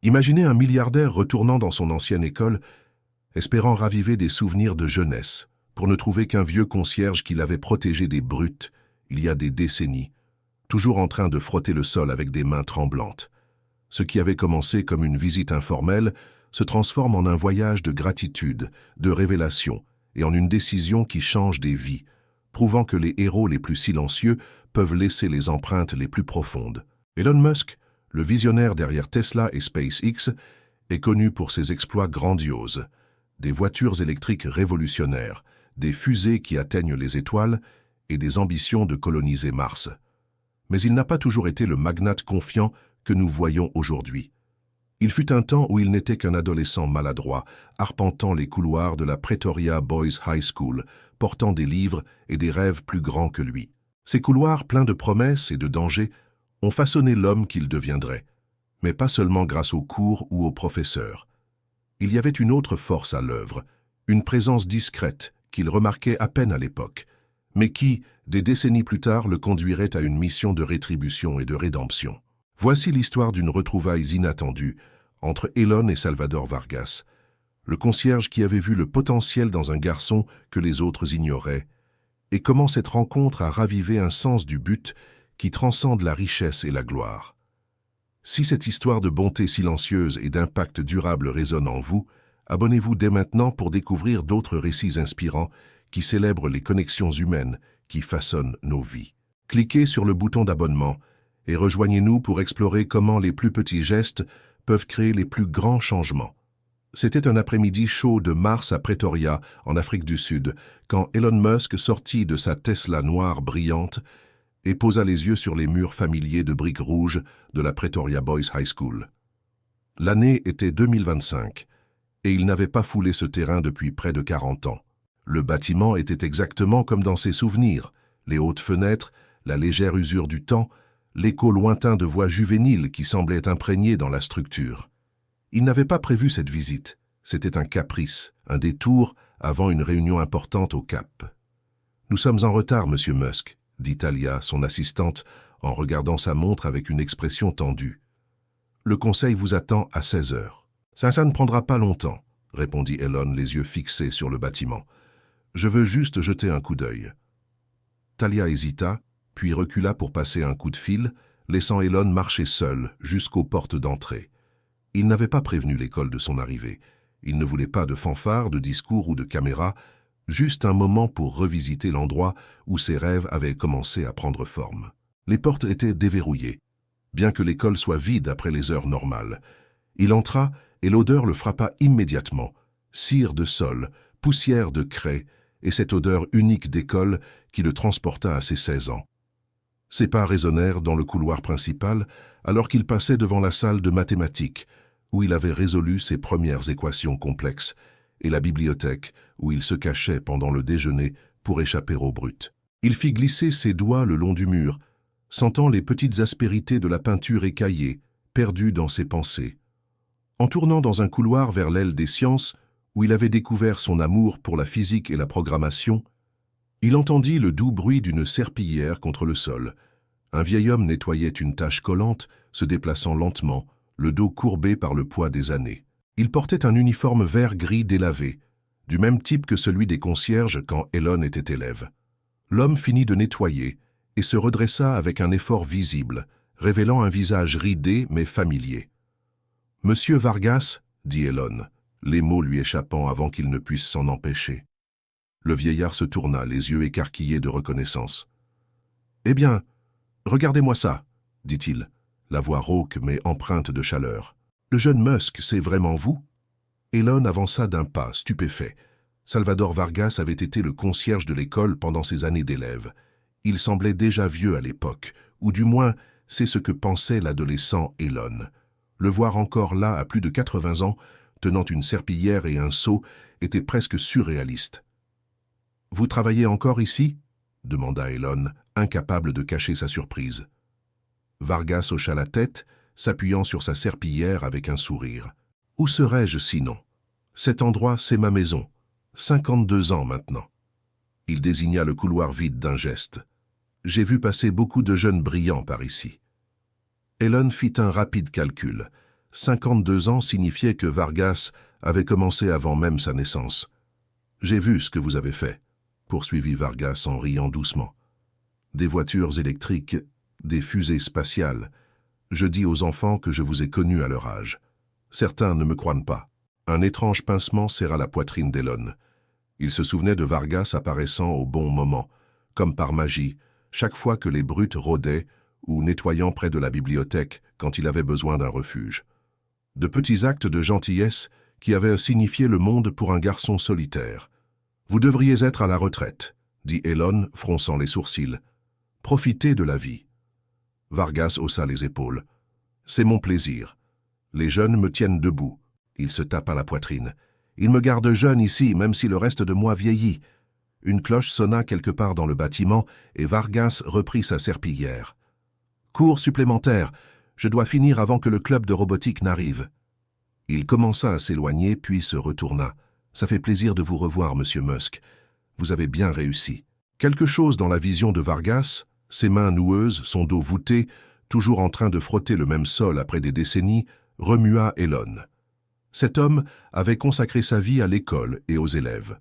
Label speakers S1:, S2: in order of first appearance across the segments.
S1: Imaginez un milliardaire retournant dans son ancienne école, espérant raviver des souvenirs de jeunesse, pour ne trouver qu'un vieux concierge qui l'avait protégé des brutes, il y a des décennies, toujours en train de frotter le sol avec des mains tremblantes. Ce qui avait commencé comme une visite informelle se transforme en un voyage de gratitude, de révélation, et en une décision qui change des vies, prouvant que les héros les plus silencieux peuvent laisser les empreintes les plus profondes. Elon Musk, le visionnaire derrière Tesla et SpaceX, est connu pour ses exploits grandioses. Des voitures électriques révolutionnaires, des fusées qui atteignent les étoiles et des ambitions de coloniser Mars. Mais il n'a pas toujours été le magnate confiant que nous voyons aujourd'hui. Il fut un temps où il n'était qu'un adolescent maladroit, arpentant les couloirs de la Pretoria Boys High School, portant des livres et des rêves plus grands que lui. Ces couloirs pleins de promesses et de dangers ont façonné l'homme qu'il deviendrait, mais pas seulement grâce aux cours ou aux professeurs. Il y avait une autre force à l'œuvre, une présence discrète qu'il remarquait à peine à l'époque, mais qui, des décennies plus tard, le conduirait à une mission de rétribution et de rédemption. Voici l'histoire d'une retrouvaille inattendue entre Elon et Salvador Vargas, le concierge qui avait vu le potentiel dans un garçon que les autres ignoraient, et comment cette rencontre a ravivé un sens du but qui transcende la richesse et la gloire. Si cette histoire de bonté silencieuse et d'impact durable résonne en vous, abonnez-vous dès maintenant pour découvrir d'autres récits inspirants qui célèbrent les connexions humaines qui façonnent nos vies. Cliquez sur le bouton d'abonnement et rejoignez-nous pour explorer comment les plus petits gestes peuvent créer les plus grands changements. C'était un après-midi chaud de mars à Pretoria, en Afrique du Sud, quand Elon Musk sortit de sa Tesla noire brillante et posa les yeux sur les murs familiers de briques rouges de la Pretoria Boys High School. L'année était 2025, et il n'avait pas foulé ce terrain depuis près de 40 ans. Le bâtiment était exactement comme dans ses souvenirs, les hautes fenêtres, la légère usure du temps, l'écho lointain de voix juvéniles qui semblaient imprégnées dans la structure. Il n'avait pas prévu cette visite, c'était un caprice, un détour avant une réunion importante au Cap. « Nous sommes en retard, monsieur Musk », dit Talia, son assistante, en regardant sa montre avec une expression tendue. « Le conseil vous attend à 16 heures. »« Ça ne prendra pas longtemps, » répondit Elon, les yeux fixés sur le bâtiment. « Je veux juste jeter un coup d'œil. » Talia hésita, puis recula pour passer un coup de fil, laissant Elon marcher seul jusqu'aux portes d'entrée. Il n'avait pas prévenu l'école de son arrivée. Il ne voulait pas de fanfare, de discours ou de caméra, juste un moment pour revisiter l'endroit où ses rêves avaient commencé à prendre forme. Les portes étaient déverrouillées, bien que l'école soit vide après les heures normales. Il entra et l'odeur le frappa immédiatement. Cire de sol, poussière de craie et cette odeur unique d'école qui le transporta à ses 16 ans. Ses pas résonnèrent dans le couloir principal alors qu'il passait devant la salle de mathématiques où il avait résolu ses premières équations complexes et la bibliothèque où il se cachait pendant le déjeuner pour échapper aux brutes. Il fit glisser ses doigts le long du mur, sentant les petites aspérités de la peinture écaillée, perdues dans ses pensées. En tournant dans un couloir vers l'aile des sciences, où il avait découvert son amour pour la physique et la programmation, il entendit le doux bruit d'une serpillière contre le sol. Un vieil homme nettoyait une tache collante, se déplaçant lentement, le dos courbé par le poids des années. Il portait un uniforme vert-gris délavé, du même type que celui des concierges quand Elon était élève. L'homme finit de nettoyer et se redressa avec un effort visible, révélant un visage ridé mais familier. « Monsieur Vargas » dit Elon, les mots lui échappant avant qu'il ne puisse s'en empêcher. Le vieillard se tourna, les yeux écarquillés de reconnaissance. « Eh bien, regardez-moi ça, » dit-il, la voix rauque mais empreinte de chaleur. « Le jeune Musk, c'est vraiment vous ?» Elon avança d'un pas, stupéfait. Salvador Vargas avait été le concierge de l'école pendant ses années d'élève. Il semblait déjà vieux à l'époque, ou du moins, c'est ce que pensait l'adolescent Elon. Le voir encore là, à plus de 80 ans, tenant une serpillière et un seau, était presque surréaliste. « Vous travaillez encore ici ?» demanda Elon, incapable de cacher sa surprise. Vargas hocha la tête, s'appuyant sur sa serpillière avec un sourire. « Où serais-je sinon? Cet endroit, c'est ma maison. 52 ans maintenant. » Il désigna le couloir vide d'un geste. « J'ai vu passer beaucoup de jeunes brillants par ici. » Elon fit un rapide calcul. 52 ans signifiait que Vargas avait commencé avant même sa naissance. « J'ai vu ce que vous avez fait », poursuivit Vargas en riant doucement. « Des voitures électriques, des fusées spatiales. Je dis aux enfants que je vous ai connus à leur âge. Certains ne me croient pas. » Un étrange pincement serra la poitrine d'Elon. Il se souvenait de Vargas apparaissant au bon moment, comme par magie, chaque fois que les brutes rôdaient ou nettoyant près de la bibliothèque quand il avait besoin d'un refuge. De petits actes de gentillesse qui avaient signifié le monde pour un garçon solitaire. « Vous devriez être à la retraite », dit Elon, fronçant les sourcils. « Profitez de la vie. » Vargas haussa les épaules. « C'est mon plaisir. Les jeunes me tiennent debout. » Il se tape à la poitrine. « Ils me gardent jeune ici, même si le reste de moi vieillit. » Une cloche sonna quelque part dans le bâtiment et Vargas reprit sa serpillière. « Cours supplémentaire. Je dois finir avant que le club de robotique n'arrive. » Il commença à s'éloigner, puis se retourna. « Ça fait plaisir de vous revoir, monsieur Musk. Vous avez bien réussi. » Quelque chose dans la vision de Vargas, ses mains noueuses, son dos voûté, toujours en train de frotter le même sol après des décennies, remua Elon. Cet homme avait consacré sa vie à l'école et aux élèves.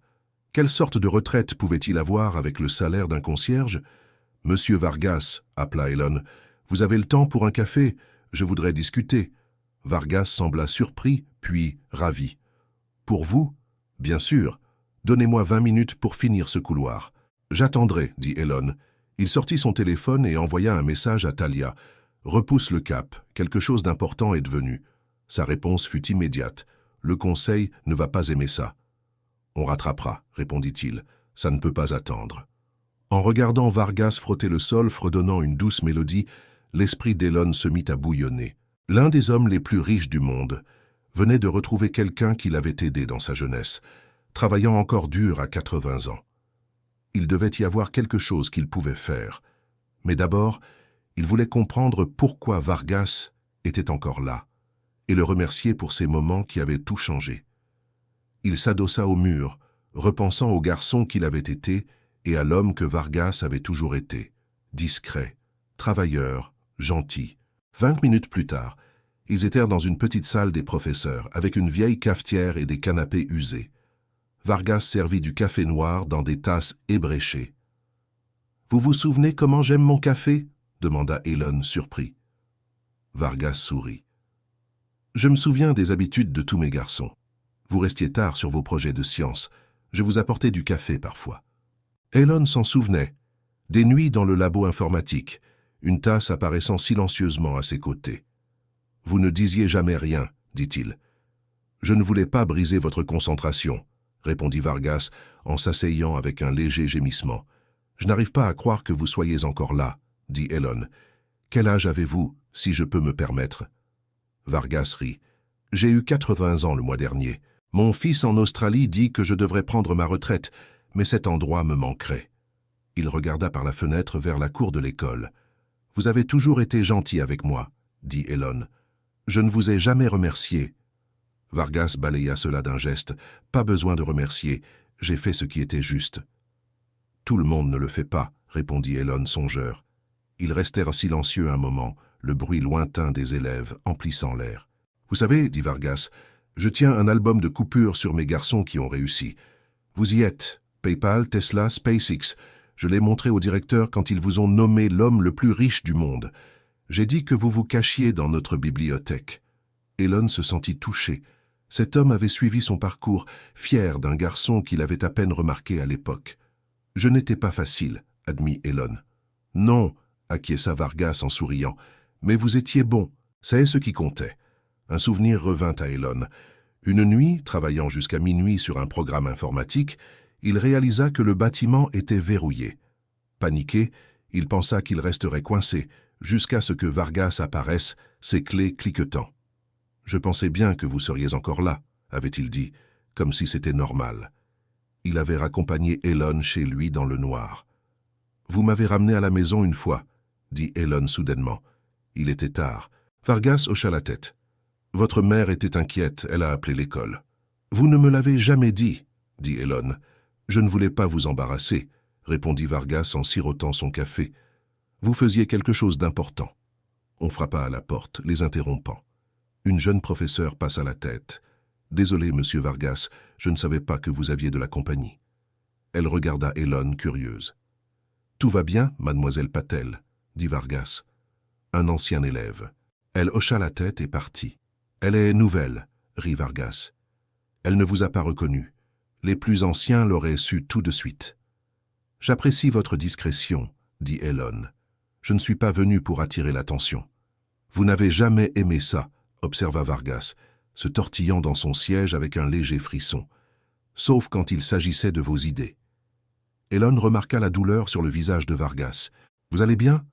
S1: Quelle sorte de retraite pouvait-il avoir avec le salaire d'un concierge? « Monsieur Vargas, » appela Elon, « vous avez le temps pour un café? Je voudrais discuter. » Vargas sembla surpris, puis ravi. « Pour vous? Bien sûr. Donnez-moi 20 minutes pour finir ce couloir. »« J'attendrai, » dit Elon. Il sortit son téléphone et envoya un message à Talia. « Repousse le cap, quelque chose d'important est devenu. » Sa réponse fut immédiate. « Le conseil ne va pas aimer ça. »« On rattrapera, » répondit-il. « Ça ne peut pas attendre. » En regardant Vargas frotter le sol, fredonnant une douce mélodie, l'esprit d'Elon se mit à bouillonner. L'un des hommes les plus riches du monde venait de retrouver quelqu'un qui l'avait aidé dans sa jeunesse, travaillant encore dur à 80 ans. Il devait y avoir quelque chose qu'il pouvait faire. Mais d'abord, il voulait comprendre pourquoi Vargas était encore là, et le remercier pour ces moments qui avaient tout changé. Il s'adossa au mur, repensant au garçon qu'il avait été et à l'homme que Vargas avait toujours été, discret, travailleur, gentil. 20 minutes plus tard, ils étaient dans une petite salle des professeurs, avec une vieille cafetière et des canapés usés. Vargas servit du café noir dans des tasses ébréchées. « Vous vous souvenez comment j'aime mon café ?» demanda Elon, surpris. Vargas sourit. « Je me souviens des habitudes de tous mes garçons. Vous restiez tard sur vos projets de science. Je vous apportais du café parfois. » Elon s'en souvenait. Des nuits dans le labo informatique, une tasse apparaissant silencieusement à ses côtés. « Vous ne disiez jamais rien, » dit-il. « Je ne voulais pas briser votre concentration, » répondit Vargas en s'asseyant avec un léger gémissement. « Je n'arrive pas à croire que vous soyez encore là, » dit Elon. « Quel âge avez-vous, si je peux me permettre ?» Vargas rit. « J'ai eu 80 ans le mois dernier. Mon fils en Australie dit que je devrais prendre ma retraite, mais cet endroit me manquerait. » Il regarda par la fenêtre vers la cour de l'école. « Vous avez toujours été gentil avec moi, » dit Elon. « Je ne vous ai jamais remercié. » Vargas balaya cela d'un geste. « Pas besoin de remercier, j'ai fait ce qui était juste. »« Tout le monde ne le fait pas, » répondit Elon songeur. Ils restèrent silencieux un moment, le bruit lointain des élèves emplissant l'air. « Vous savez, » dit Vargas, « je tiens un album de coupures sur mes garçons qui ont réussi. Vous y êtes, PayPal, Tesla, SpaceX. Je l'ai montré au directeur quand ils vous ont nommé l'homme le plus riche du monde. J'ai dit que vous vous cachiez dans notre bibliothèque. » Elon se sentit touché. Cet homme avait suivi son parcours, fier d'un garçon qu'il avait à peine remarqué à l'époque. « Je n'étais pas facile, » admit Elon. « Non, » acquiesça Vargas en souriant, « mais vous étiez bon, c'est ce qui comptait. » Un souvenir revint à Elon. Une nuit, travaillant jusqu'à minuit sur un programme informatique, il réalisa que le bâtiment était verrouillé. Paniqué, il pensa qu'il resterait coincé, jusqu'à ce que Vargas apparaisse, ses clés cliquetant. « Je pensais bien que vous seriez encore là, » avait-il dit, comme si c'était normal. Il avait raccompagné Elon chez lui dans le noir. « Vous m'avez ramené à la maison une fois, » dit Elon soudainement. Il était tard. Vargas hocha la tête. « Votre mère était inquiète, elle a appelé l'école. »« Vous ne me l'avez jamais dit, » dit Elon. « Je ne voulais pas vous embarrasser, » répondit Vargas en sirotant son café. « Vous faisiez quelque chose d'important. » On frappa à la porte, les interrompant. Une jeune professeure passe à la tête. « Désolé, monsieur Vargas, je ne savais pas que vous aviez de la compagnie. » Elle regarda Elon, curieuse. « Tout va bien, mademoiselle Patel ?» dit Vargas. Un ancien élève. Elle hocha la tête et partit. « Elle est nouvelle » rit Vargas. « Elle ne vous a pas reconnu. Les plus anciens l'auraient su tout de suite. »« J'apprécie votre discrétion, » dit Elon. « Je ne suis pas venu pour attirer l'attention. »« Vous n'avez jamais aimé ça, » observa Vargas, se tortillant dans son siège avec un léger frisson. « Sauf quand il s'agissait de vos idées. » Elon remarqua la douleur sur le visage de Vargas. « Vous allez bien ?»«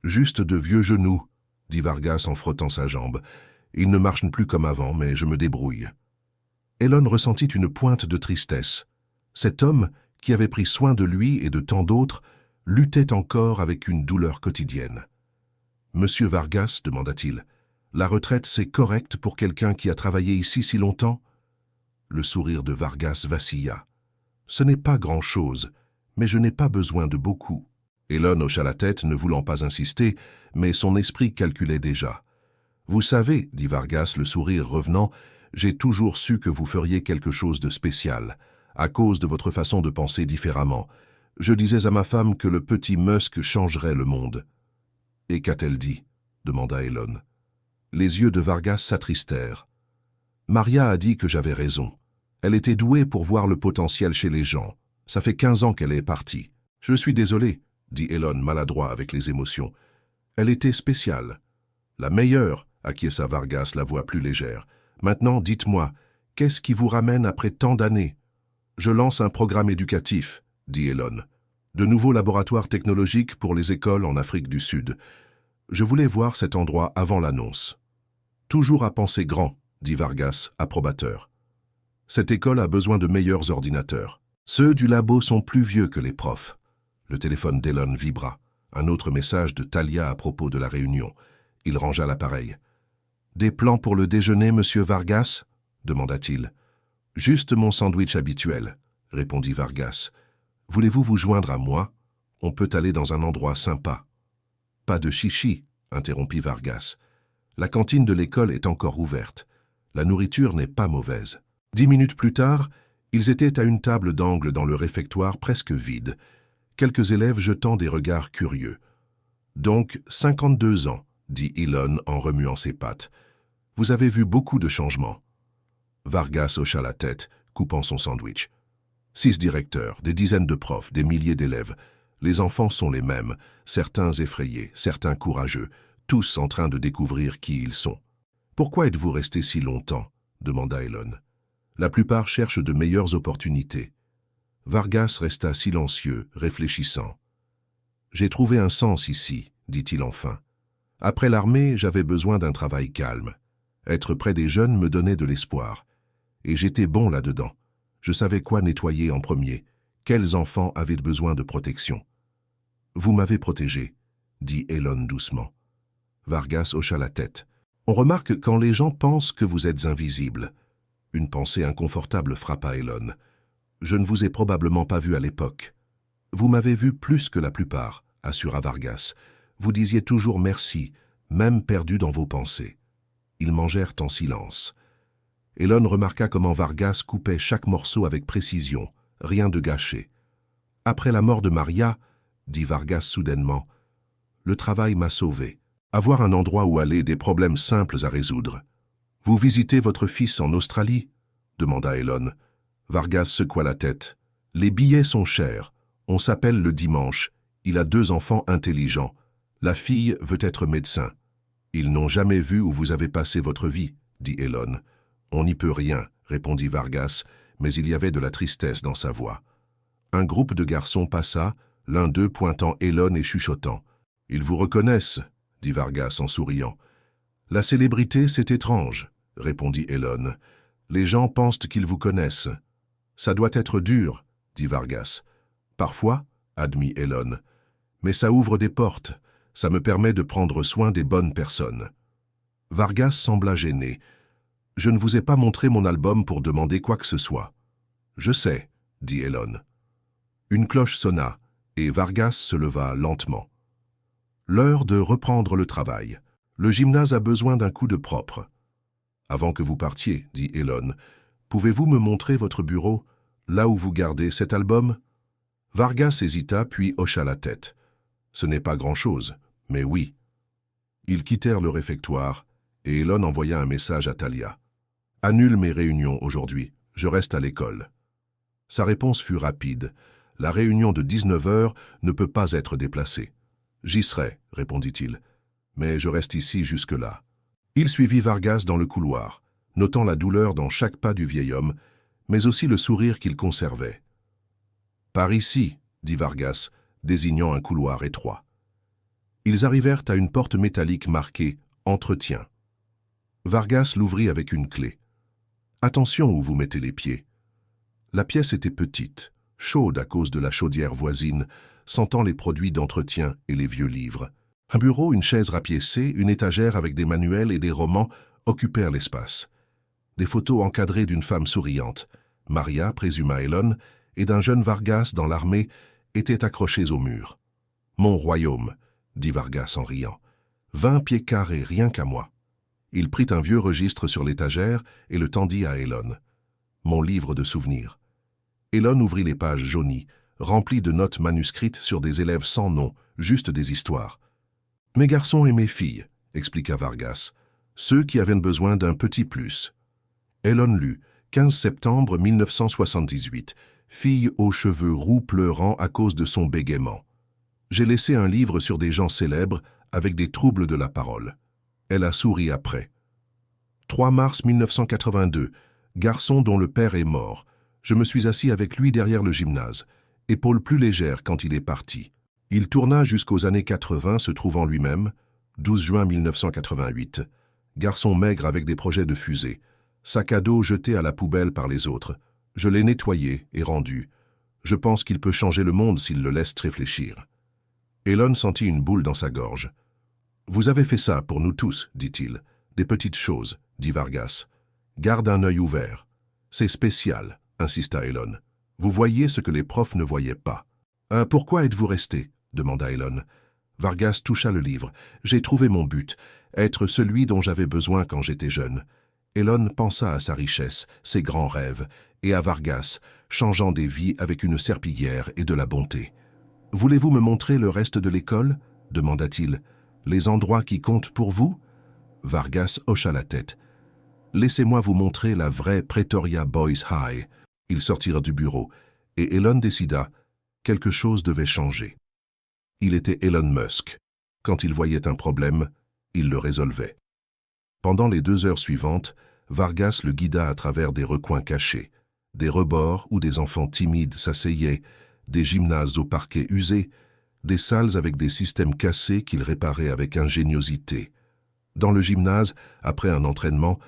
S1: Juste de vieux genoux, » dit Vargas en frottant sa jambe. « Ils ne marchent plus comme avant, mais je me débrouille. » Elon ressentit une pointe de tristesse. Cet homme, qui avait pris soin de lui et de tant d'autres, luttait encore avec une douleur quotidienne. « Monsieur Vargas, demanda-t-il, la retraite c'est correct pour quelqu'un qui a travaillé ici si longtemps ?» Le sourire de Vargas vacilla. « Ce n'est pas grand-chose, mais je n'ai pas besoin de beaucoup. » Elon hocha la tête, ne voulant pas insister, mais son esprit calculait déjà. « Vous savez, dit Vargas, le sourire revenant, j'ai toujours su que vous feriez quelque chose de spécial, à cause de votre façon de penser différemment. Je disais à ma femme que le petit Musk changerait le monde. »« Et qu'a-t-elle dit ?» demanda Elon. Les yeux de Vargas s'attristèrent. « Maria a dit que j'avais raison. Elle était douée pour voir le potentiel chez les gens. Ça fait 15 ans qu'elle est partie. Je suis désolé, dit Elon maladroit avec les émotions. Elle était spéciale. La meilleure, acquiesça Vargas, la voix plus légère. Maintenant, dites-moi, qu'est-ce qui vous ramène après tant d'années? Je lance un programme éducatif, dit Elon. De nouveaux laboratoires technologiques pour les écoles en Afrique du Sud. Je voulais voir cet endroit avant l'annonce. Toujours à penser grand, dit Vargas, approbateur. Cette école a besoin de meilleurs ordinateurs. Ceux du labo sont plus vieux que les profs. Le téléphone d'Elon vibra. Un autre message de Talia à propos de la réunion. Il rangea l'appareil. « Des plans pour le déjeuner, monsieur Vargas ?» demanda-t-il. « Juste mon sandwich habituel, » répondit Vargas. « Voulez-vous vous joindre à moi? On peut aller dans un endroit sympa. »« Pas de chichi, » interrompit Vargas. « La cantine de l'école est encore ouverte. La nourriture n'est pas mauvaise. » 10 minutes plus tard, ils étaient à une table d'angle dans le réfectoire presque vide, quelques élèves jetant des regards curieux. « Donc, 52 ans, » dit Elon en remuant ses pattes. « Vous avez vu beaucoup de changements. » Vargas hocha la tête, coupant son sandwich. 6 directeurs, des dizaines de profs, des milliers d'élèves. Les enfants sont les mêmes, certains effrayés, certains courageux, tous en train de découvrir qui ils sont. « Pourquoi êtes-vous resté si longtemps ?» demanda Elon. « La plupart cherchent de meilleures opportunités. » Vargas resta silencieux, réfléchissant. « J'ai trouvé un sens ici, » dit-il enfin. « Après l'armée, j'avais besoin d'un travail calme. Être près des jeunes me donnait de l'espoir. Et j'étais bon là-dedans. Je savais quoi nettoyer en premier, quels enfants avaient besoin de protection. « Vous m'avez protégé, » dit Elon doucement. Vargas hocha la tête. « On remarque quand les gens pensent que vous êtes invisible. » Une pensée inconfortable frappa Elon. « Je ne vous ai probablement pas vu à l'époque. »« Vous m'avez vu plus que la plupart, » assura Vargas. « Vous disiez toujours merci, même perdu dans vos pensées. » Ils mangèrent en silence. Elon remarqua comment Vargas coupait chaque morceau avec précision, rien de gâché. « Après la mort de Maria, » dit Vargas soudainement, « le travail m'a sauvé. Avoir un endroit où aller, des problèmes simples à résoudre. »« Vous visitez votre fils en Australie ?» demanda Elon. Vargas secoua la tête. « Les billets sont chers. On s'appelle le dimanche. Il a 2 enfants intelligents. La fille veut être médecin. »« Ils n'ont jamais vu où vous avez passé votre vie, » dit Elon. « On n'y peut rien, » répondit Vargas, mais il y avait de la tristesse dans sa voix. Un groupe de garçons passa, l'un d'eux pointant Elon et chuchotant. « Ils vous reconnaissent, » dit Vargas en souriant. « La célébrité, c'est étrange, » répondit Elon. « Les gens pensent qu'ils vous connaissent. »« Ça doit être dur, » dit Vargas. « Parfois, » admit Elon. « Mais ça ouvre des portes. Ça me permet de prendre soin des bonnes personnes. » Vargas sembla gêné. « Je ne vous ai pas montré mon album pour demander quoi que ce soit. »« Je sais, » dit Elon. Une cloche sonna, et Vargas se leva lentement. L'heure de reprendre le travail. Le gymnase a besoin d'un coup de propre. Avant que vous partiez, dit Elon, pouvez-vous me montrer votre bureau, là où vous gardez cet album? Vargas hésita puis hocha la tête. Ce n'est pas grand-chose, mais oui. Ils quittèrent le réfectoire et Elon envoya un message à Talia. « Annule mes réunions aujourd'hui, je reste à l'école. » Sa réponse fut rapide. « La réunion de 19 heures ne peut pas être déplacée. »« J'y serai, » répondit-il, « mais je reste ici jusque-là. » Il suivit Vargas dans le couloir, notant la douleur dans chaque pas du vieil homme, mais aussi le sourire qu'il conservait. « Par ici, » dit Vargas, désignant un couloir étroit. Ils arrivèrent à une porte métallique marquée « Entretien ». Vargas l'ouvrit avec une clé. « Attention où vous mettez les pieds. » La pièce était petite, chaude à cause de la chaudière voisine, sentant les produits d'entretien et les vieux livres. Un bureau, une chaise rapiécée, une étagère avec des manuels et des romans occupèrent l'espace. Des photos encadrées d'une femme souriante, Maria, présuma Elon, et d'un jeune Vargas dans l'armée étaient accrochées au mur. « Mon royaume », dit Vargas en riant. « 20 pieds carrés, rien qu'à moi. » Il prit un vieux registre sur l'étagère et le tendit à Elon. « Mon livre de souvenirs. » Elon ouvrit les pages jaunies, remplies de notes manuscrites sur des élèves sans nom, juste des histoires. « Mes garçons et mes filles, » expliqua Vargas, « ceux qui avaient besoin d'un petit plus. » Elon lut, 15 septembre 1978, fille aux cheveux roux pleurant à cause de son bégaiement. J'ai laissé un livre sur des gens célèbres avec des troubles de la parole. Elle a souri après. 3 mars 1982, garçon dont le père est mort. Je me suis assis avec lui derrière le gymnase, épaules plus légères quand il est parti. Il tourna jusqu'aux années 80, se trouvant lui-même, 12 juin 1988. Garçon maigre avec des projets de fusée. Sac à dos jeté à la poubelle par les autres. Je l'ai nettoyé et rendu. Je pense qu'il peut changer le monde s'il le laisse réfléchir. Elon sentit une boule dans sa gorge. « Vous avez fait ça pour nous tous, dit-il. Des petites choses, dit Vargas. Garde un œil ouvert. C'est spécial, insista Elon. Vous voyez ce que les profs ne voyaient pas. Pourquoi êtes-vous resté? Demanda Elon. Vargas toucha le livre. J'ai trouvé mon but, être celui dont j'avais besoin quand j'étais jeune. Elon pensa à sa richesse, ses grands rêves, et à Vargas, changeant des vies avec une serpillière et de la bonté. Voulez-vous me montrer le reste de l'école? Demanda-t-il. Les endroits qui comptent pour vous? Vargas hocha la tête. Laissez-moi vous montrer la vraie Pretoria Boys High. Ils sortirent du bureau, et Elon décida, quelque chose devait changer. Il était Elon Musk. Quand il voyait un problème, il le résolvait. Pendant les 2 heures suivantes, Vargas le guida à travers des recoins cachés, des rebords où des enfants timides s'asseyaient, des gymnases au parquet usé, des salles avec des systèmes cassés qu'il réparait avec ingéniosité. Dans le gymnase, après un entraînement,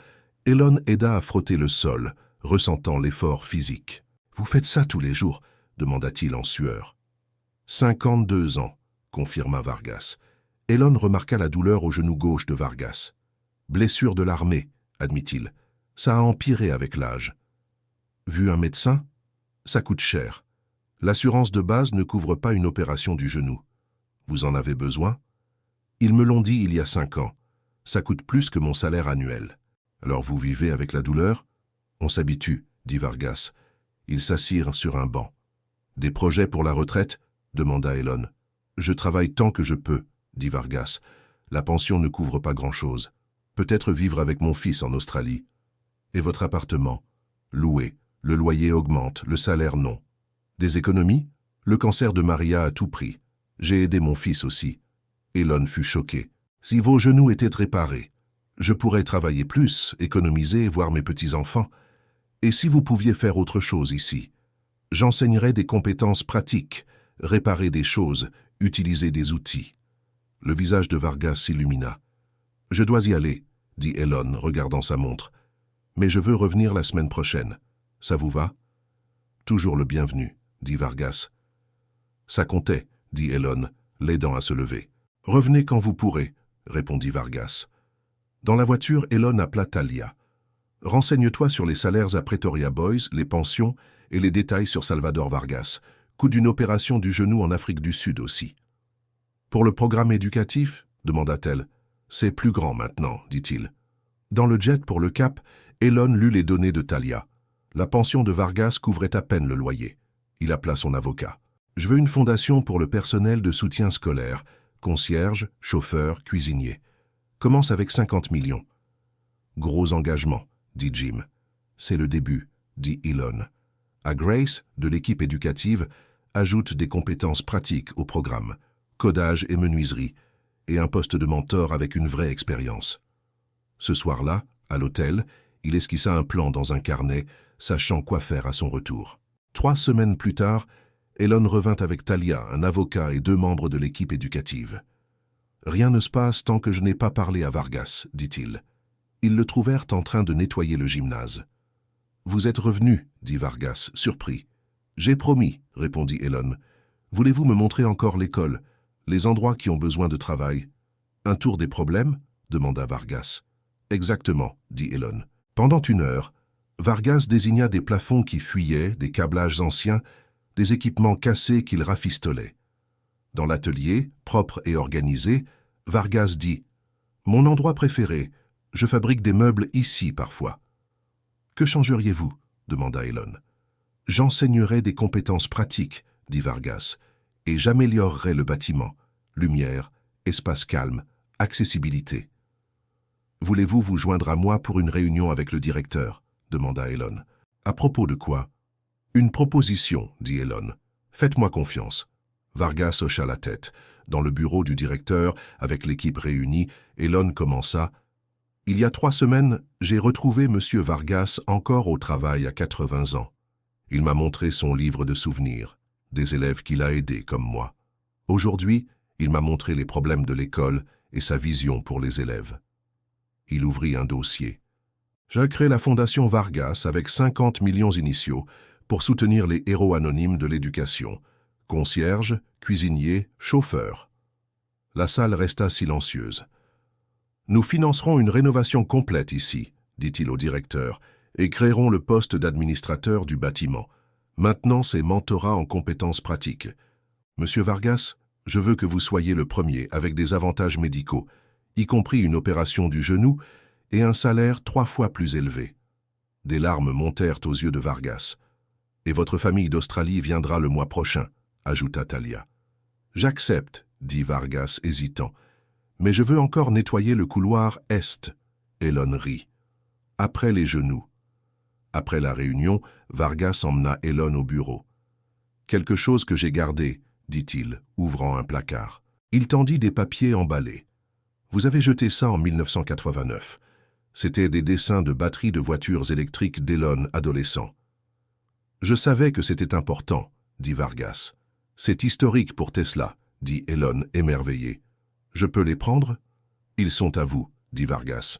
S1: Elon aida à frotter le sol, ressentant l'effort physique. « Vous faites ça tous les jours ?» demanda-t-il en sueur. « 52 ans, confirma Vargas. Elon remarqua la douleur au genou gauche de Vargas. « Blessure de l'armée, admit-il. Ça a empiré avec l'âge. »« Vu un médecin ? Ça coûte cher. L'assurance de base ne couvre pas une opération du genou. Vous en avez besoin ? Ils me l'ont dit il y a 5 ans. Ça coûte plus que mon salaire annuel. Alors vous vivez avec la douleur ? On s'habitue, dit Vargas. Ils s'assirent sur un banc. Des projets pour la retraite ? Demanda Elon. Je travaille tant que je peux, dit Vargas. La pension ne couvre pas grand-chose. Peut-être vivre avec mon fils en Australie. Et votre appartement ? Loué. Le loyer augmente, le salaire non. Des économies ? Le cancer de Maria à tout prix. J'ai aidé mon fils aussi. Elon fut choqué. Si vos genoux étaient réparés, je pourrais travailler plus, économiser, voir mes petits-enfants. Et si vous pouviez faire autre chose ici? J'enseignerais des compétences pratiques, réparer des choses, utiliser des outils. Le visage de Vargas s'illumina. Je dois y aller, dit Elon, regardant sa montre. Mais je veux revenir la semaine prochaine. Ça vous va? Toujours le bienvenu, dit Vargas. Ça comptait, dit Elon, l'aidant à se lever. Revenez quand vous pourrez, répondit Vargas. Dans la voiture, Elon appela Talia. Renseigne-toi sur les salaires à Pretoria Boys, les pensions et les détails sur Salvador Vargas. Coût d'une opération du genou en Afrique du Sud aussi. Pour le programme éducatif, demanda-t-elle. C'est plus grand maintenant, dit-il. Dans le jet pour le Cap, Elon lut les données de Talia. La pension de Vargas couvrait à peine le loyer. Il appela son avocat. « Je veux une fondation pour le personnel de soutien scolaire, concierge, chauffeur, cuisinier. Commence avec 50 millions. » « Gros engagement, dit Jim. « C'est le début, dit Elon. À Grace, de l'équipe éducative, ajoute des compétences pratiques au programme, codage et menuiserie, et un poste de mentor avec une vraie expérience. » Ce soir-là, à l'hôtel, il esquissa un plan dans un carnet, sachant quoi faire à son retour. 3 semaines plus tard, Elon revint avec Talia, un avocat et 2 membres de l'équipe éducative. « Rien ne se passe tant que je n'ai pas parlé à Vargas, dit-il. Ils le trouvèrent en train de nettoyer le gymnase. « Vous êtes revenu, dit Vargas, surpris. « J'ai promis, répondit Elon. « Voulez-vous me montrer encore l'école, les endroits qui ont besoin de travail? »« Un tour des problèmes ?» demanda Vargas. « Exactement, dit Elon. » Pendant 1 heure, Vargas désigna des plafonds qui fuyaient, des câblages anciens, des équipements cassés qu'il rafistolait. Dans l'atelier, propre et organisé, Vargas dit « Mon endroit préféré, je fabrique des meubles ici parfois. »« Que changeriez-vous » demanda Elon. « J'enseignerai des compétences pratiques, dit Vargas, et j'améliorerai le bâtiment, lumière, espace calme, accessibilité. »« Voulez-vous vous joindre à moi pour une réunion avec le directeur ?» demanda Elon. « À propos de quoi ?»« Une proposition, dit Elon. Faites-moi confiance. » Vargas hocha la tête. Dans le bureau du directeur, avec l'équipe réunie, Elon commença. « Il y a 3 semaines, j'ai retrouvé M. Vargas encore au travail à 80 ans. Il m'a montré son livre de souvenirs, des élèves qu'il a aidés comme moi. Aujourd'hui, il m'a montré les problèmes de l'école et sa vision pour les élèves. Il ouvrit un dossier. Je crée la fondation Vargas avec 50 millions initiaux pour soutenir les héros anonymes de l'éducation, concierge, cuisinier, chauffeur. La salle resta silencieuse. Nous financerons une rénovation complète ici, dit-il au directeur, et créerons le poste d'administrateur du bâtiment. Maintenant, c'est mentorat en compétences pratiques. Monsieur Vargas, je veux que vous soyez le premier avec des avantages médicaux, y compris une opération du genou et un salaire 3 fois plus élevé. Des larmes montèrent aux yeux de Vargas. Et votre famille d'Australie viendra le mois prochain, ajouta Talia. J'accepte, dit Vargas hésitant. Mais je veux encore nettoyer le couloir est. Elon rit. Après les genoux. Après la réunion, Vargas emmena Elon au bureau. Quelque chose que j'ai gardé, dit-il, ouvrant un placard. Il tendit des papiers emballés. Vous avez jeté ça en 1989. C'étaient des dessins de batteries de voitures électriques d'Elon adolescent. Je savais que c'était important, dit Vargas. C'est historique pour Tesla, dit Elon émerveillé. Je peux les prendre? Ils sont à vous, dit Vargas.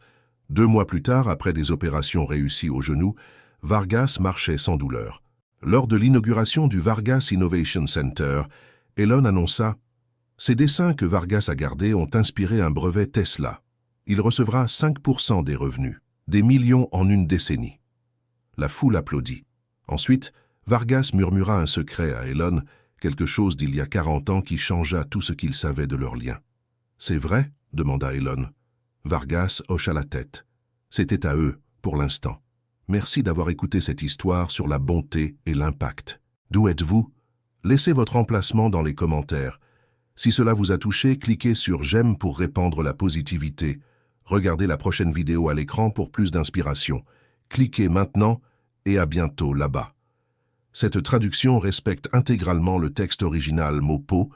S1: 2 mois plus tard, après des opérations réussies au genou, Vargas marchait sans douleur. Lors de l'inauguration du Vargas Innovation Center, Elon annonça « Ces dessins que Vargas a gardés ont inspiré un brevet Tesla. Il recevra 5% des revenus, des millions en 1 décennie. » La foule applaudit. Ensuite, Vargas murmura un secret à Elon, quelque chose d'il y a 40 ans qui changea tout ce qu'il savait de leur lien. « C'est vrai ?» demanda Elon. Vargas hocha la tête. C'était à eux, pour l'instant. Merci d'avoir écouté cette histoire sur la bonté et l'impact. D'où êtes-vous? Laissez votre emplacement dans les commentaires. Si cela vous a touché, cliquez sur « J'aime » pour répandre la positivité. Regardez la prochaine vidéo à l'écran pour plus d'inspiration. Cliquez maintenant et à bientôt là-bas. Cette traduction respecte intégralement le texte original mot-pot